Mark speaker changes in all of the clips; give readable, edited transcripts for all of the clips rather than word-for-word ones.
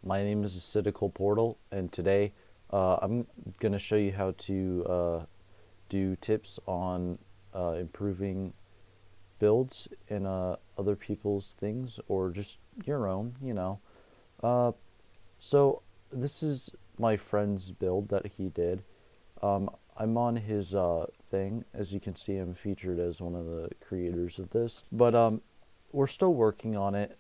Speaker 1: My name is Acidical Portal, and today I'm going to show you how to do tips on improving builds in other people's things or just your own, you know. Uh, so this is my friend's build that he did. I'm on his thing. As you can see, I'm featured as one of the creators of this. But we're still working on it.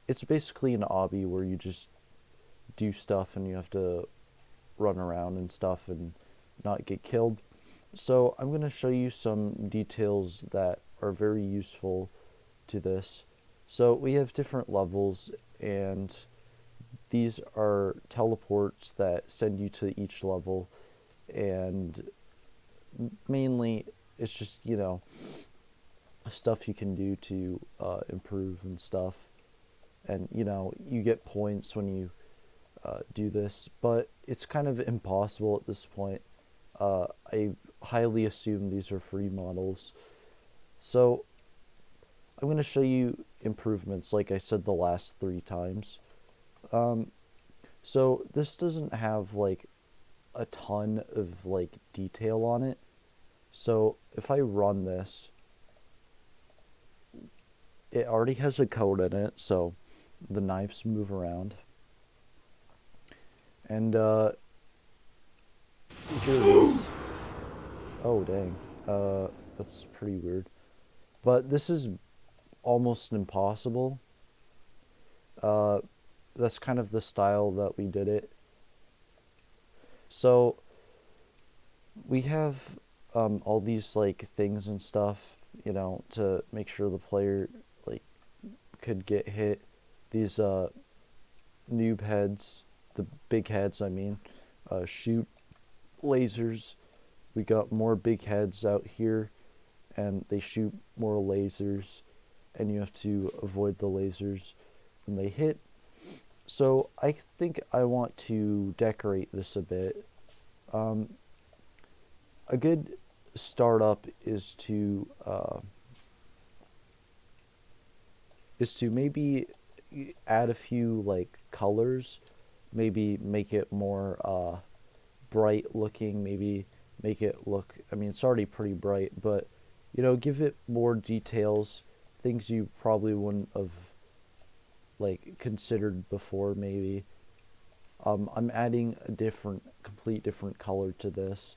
Speaker 1: It's basically an obby where you just do stuff and you have to run around and stuff and not get killed. So I'm going to show you some details that are very useful to this. So we have different levels, and these are teleports that send you to each level, and mainly it's just, you know, stuff you can do to improve and stuff. And, you know, you get points when you do this, but it's kind of impossible at this point. I highly assume these are free models. So I'm going to show you improvements, like I said the last 3 times. So this doesn't have like a ton of like detail on it. So if I run this, it already has a code in it, so the knives move around. And here it is. Oh dang, that's pretty weird. But this is almost impossible. Uh, that's kind of the style that we did it. So we have all these like things and stuff, you know, to make sure the player like could get hit. These noob heads, the big heads, I mean, shoot lasers. We got more big heads out here, and they shoot more lasers, and you have to avoid the lasers when they hit. So I think I want to decorate this a bit. A good startup is to maybe add a few like colors, maybe make it more bright looking, maybe make it look, I mean, it's already pretty bright, but, you know, give it more details, things you probably wouldn't have like considered before. Maybe I'm adding a complete different color to this,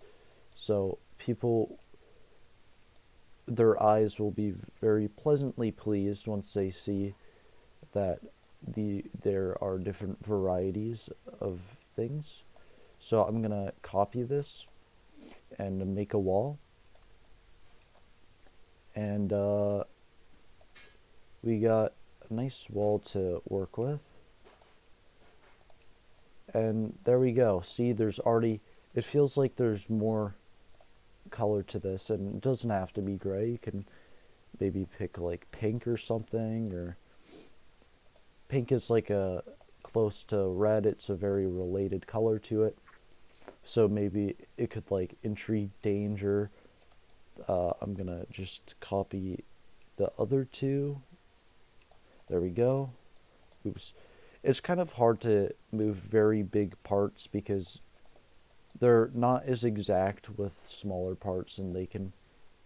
Speaker 1: so people, their eyes will be very pleasantly pleased once they see that there are different varieties of things. So I'm gonna copy this and make a wall, and we got a nice wall to work with. And there we go. See, there's already, it feels like there's more color to this, and it doesn't have to be gray. You can maybe pick like pink or something, or pink is like a close to red. It's a very related color to it. So maybe it could like intrigue danger. I'm gonna just copy the other two. There we go. Oops. It's kind of hard to move very big parts because they're not as exact with smaller parts, and they can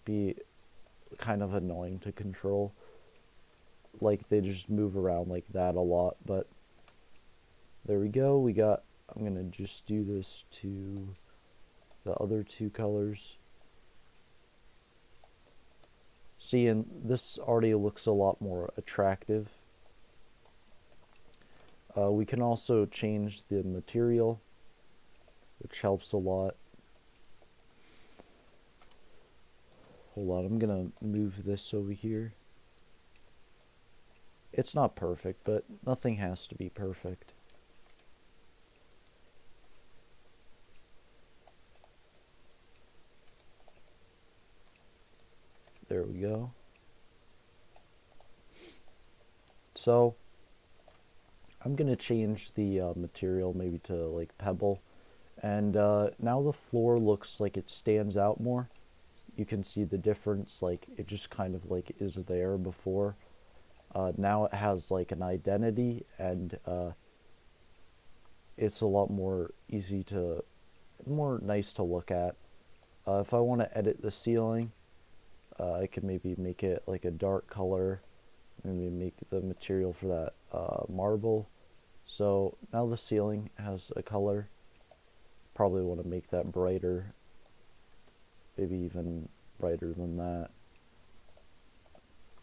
Speaker 1: be kind of annoying to control. Like they just move around like that a lot, but there we go. I'm gonna just do this to the other 2 colors. See, and this already looks a lot more attractive. We can also change the material, which helps a lot. Hold on, I'm gonna move this over here. It's not perfect, but nothing has to be perfect. There we go. So I'm gonna change the material maybe to like pebble, and now the floor looks like it stands out more. You can see the difference, like it just kind of like is there before. now it has like an identity, and it's a lot more more nice to look at. If I want to edit the ceiling, I can maybe make it like a dark color, maybe make the material for that marble. So now the ceiling has a color. Probably want to make that brighter, maybe even brighter than that.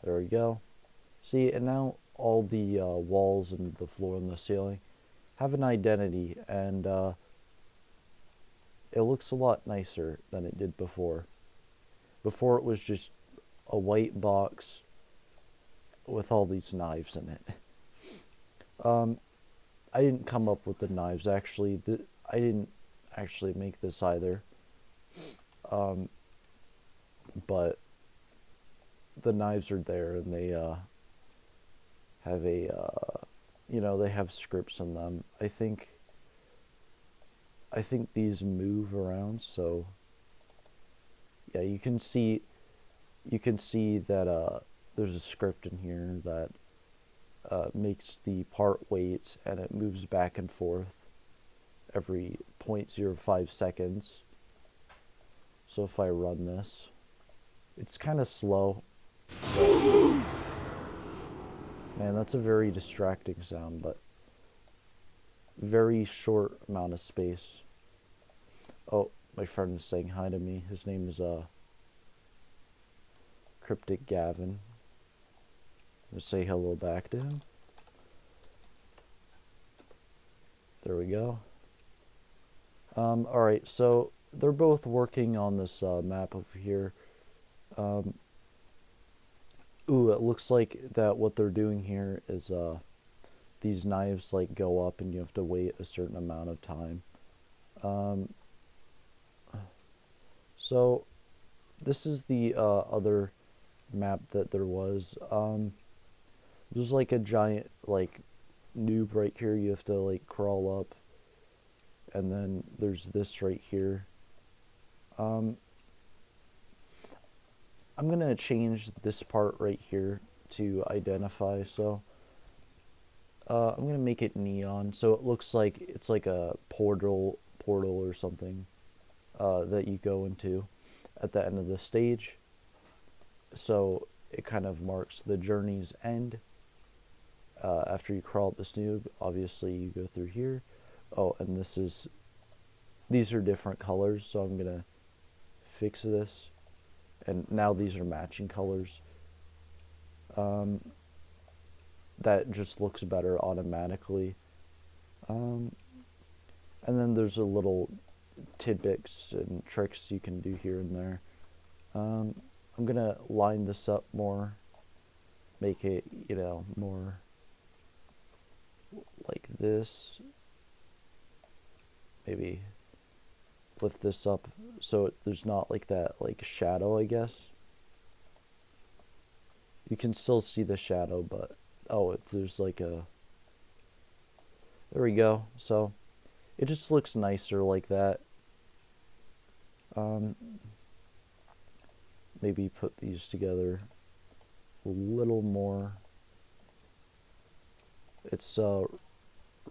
Speaker 1: There we go. See, and now all the walls and the floor and the ceiling have an identity, and it looks a lot nicer than it did before. Before it was just a white box with all these knives in it. I didn't come up with the knives, actually. I didn't actually make this either. But the knives are there, and they have a, they have scripts in them. I think these move around, so yeah, you can see that there's a script in here that makes the part wait, and it moves back and forth every 0.05 seconds. So if I run this, it's kind of slow. Man, that's a very distracting sound, but very short amount of space. Oh, my friend is saying hi to me. His name is Cryptic Gavin. Let's say hello back to him. There we go. Alright, so they're both working on this map over here. Ooh, it looks like that what they're doing here is these knives like go up and you have to wait a certain amount of time. So this is the other map that there was. There's like a giant like noob right here. You have to like crawl up, and then there's this right here. I'm gonna change this part right here to identify. So I'm gonna make it neon, so it looks like it's like a portal or something that you go into at the end of the stage. So it kind of marks the journey's end. After you crawl up this noob, obviously you go through here. Oh, and these are different colors, so I'm gonna fix this. And now these are matching colors. That just looks better automatically. And then there's a little tidbits and tricks you can do here and there. I'm gonna line this up more, make it, more like this. Maybe lift this up so there's not like that like shadow, I guess. You can still see the shadow, but there's like a, there we go. So it just looks nicer like that. Maybe put these together a little more. It's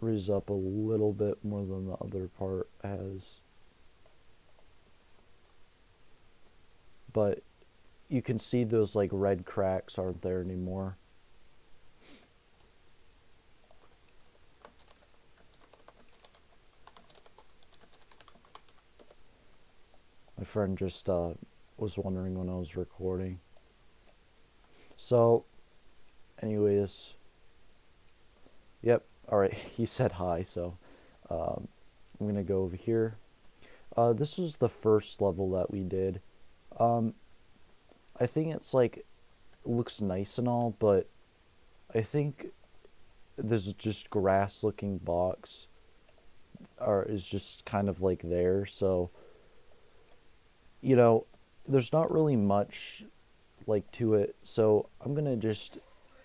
Speaker 1: raise up a little bit more than the other part has. But you can see those like red cracks aren't there anymore. My friend just was wondering when I was recording. So, anyways, yep, alright, he said hi, so I'm going to go over here. This was the first level that we did. I think it's like, it looks nice and all, but I think this just grass looking box is just kind of like there, so there's not really much like to it, so I'm gonna just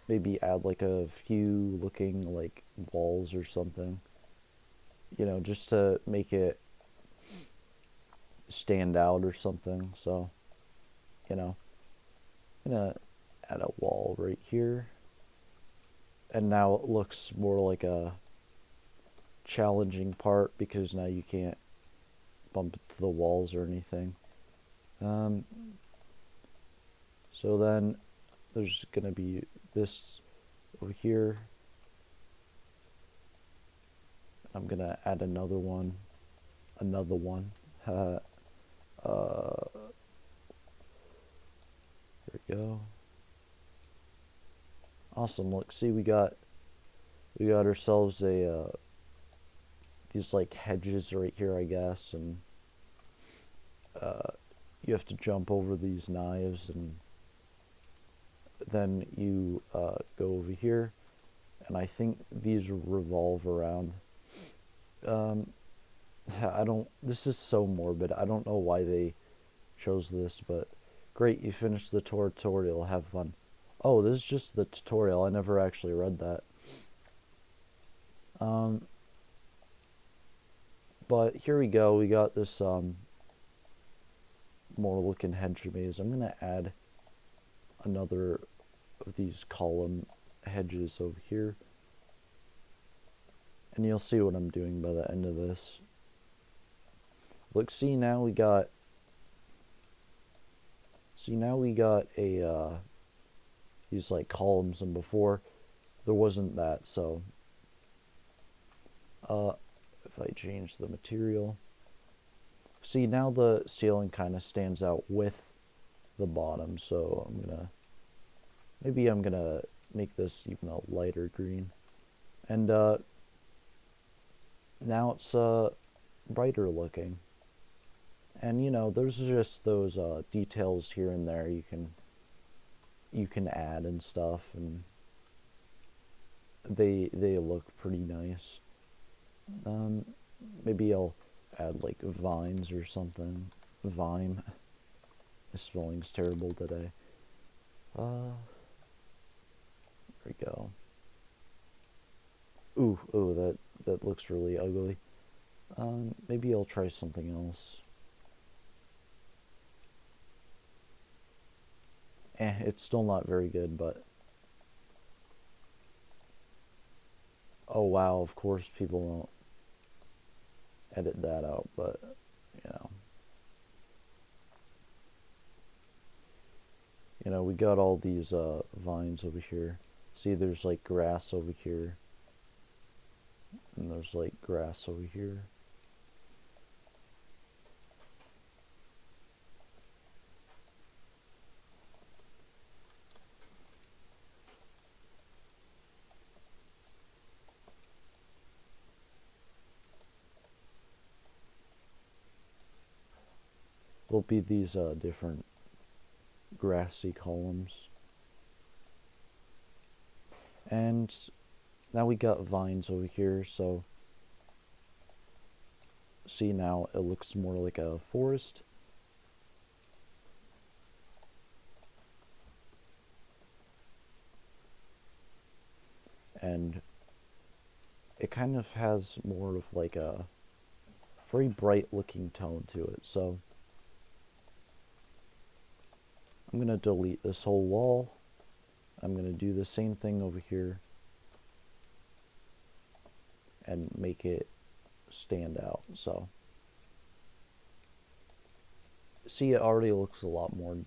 Speaker 1: maybe add like a few looking like walls or something, just to make it stand out or something. So I'm gonna add a wall right here. and now it looks more like a challenging part because now you can't bump into the walls or anything. So then there's gonna be this over here. I'm gonna add another one. There we go. Awesome. Look, see, we got ourselves a these like hedges right here, I guess, and you have to jump over these knives, and then you go over here, and I think these revolve around. This is so morbid. I don't know why they chose this, but great, you finished the tutorial. Have fun. Oh, this is just the tutorial. I never actually read that. But here we go. We got this more looking hedge maze. I'm gonna add another of these column hedges over here, and you'll see what I'm doing by the end of this. Look, see, now we got a these like columns, and before there wasn't that. So if I change the material, see, now the ceiling kind of stands out with the bottom. So maybe I'm gonna make this even a lighter green, and now it's brighter looking. And you know, there's just those details here and there you can add and stuff, and they look pretty nice. Maybe I'll add like vines or something. Vime. My spelling's terrible today. There we go. Ooh, that looks really ugly. Maybe I'll try something else. It's still not very good, but oh wow, of course people won't edit that out, but we got all these vines over here. See, there's like grass over here, and there's like grass over here. Will be these different grassy columns. And now we got vines over here, so see, now it looks more like a forest. And it kind of has more of like a very bright looking tone to it. So I'm going to delete this whole wall. I'm going to do the same thing over here and make it stand out. So see, it already looks a lot more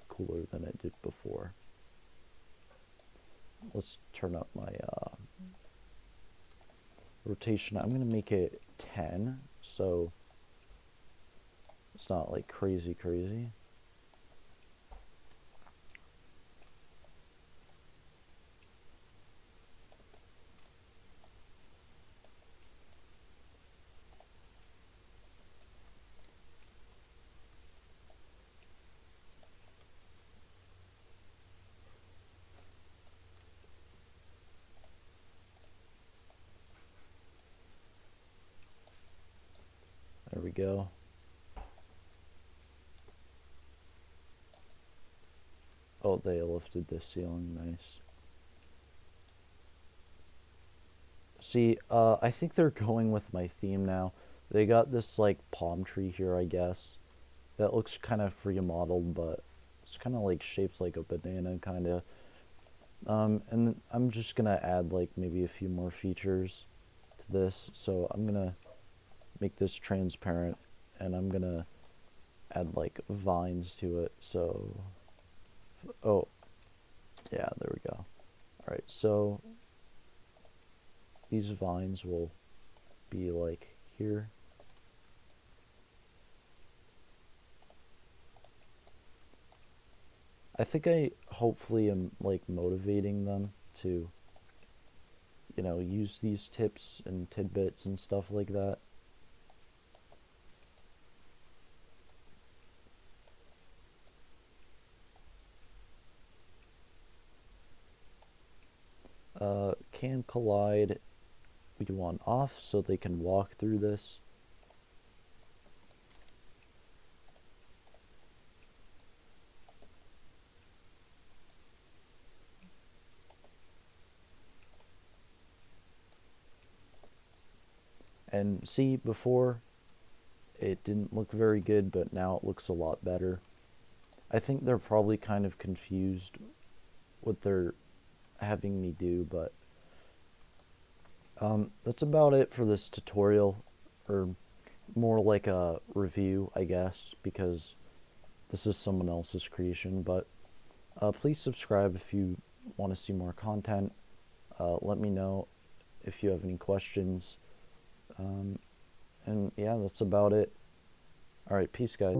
Speaker 1: cooler than it did before. Let's turn up my rotation. I'm going to make it 10, so it's not like crazy. There we go. Oh, they lifted the ceiling, nice. See, I think they're going with my theme now. They got this like palm tree here, I guess, that looks kind of free modeled, but it's kind of like shaped like a banana, kind of. And then I'm just gonna add like maybe a few more features to this. So I'm gonna make this transparent, and I'm gonna add like vines to it. So, oh, yeah, there we go. All right, so these vines will be like here. I think I hopefully am like motivating them to, use these tips and tidbits and stuff like that. Can collide, we want off so they can walk through this. And see, before it didn't look very good, but now it looks a lot better. I think they're probably kind of confused what they're having me do, but that's about it for this tutorial, or more like a review, I guess, because this is someone else's creation. But please subscribe if you want to see more content. Let me know if you have any questions. And yeah, that's about it. All right, peace, guys.